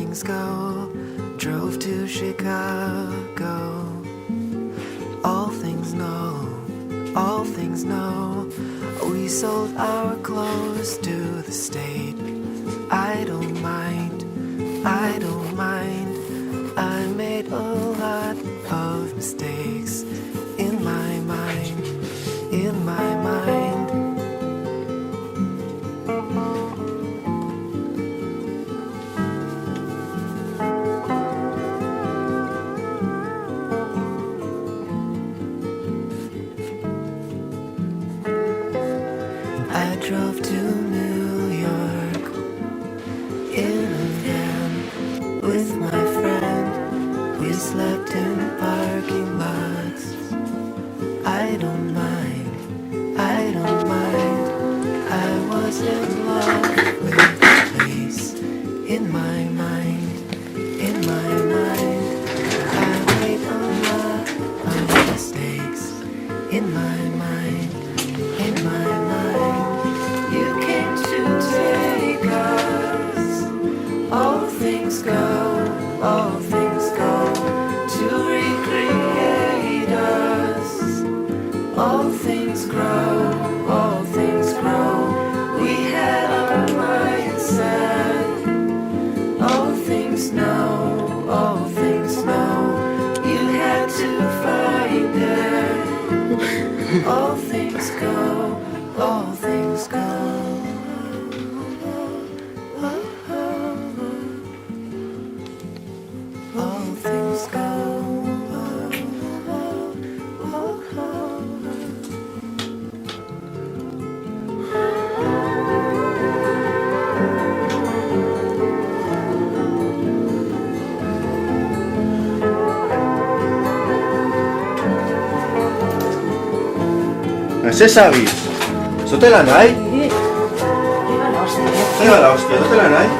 things go. Drove to Chicago. All things know. We sold our clothes to the state. I don't mind. I made a lot of mistakes in my mind. I drove to New York in a van with my friend. We slept in parking lots. I don't mind. I was in love with the place in my mind. I made a lot of mistakes in my mind. You came to take us. All things go to recreate us. All things grow. We had our mindset. All things know. You had to find it. All things go. All things go. Se savis, sotela nahi? Iba l'hòstia. Iba la hòstia, sotela nahi?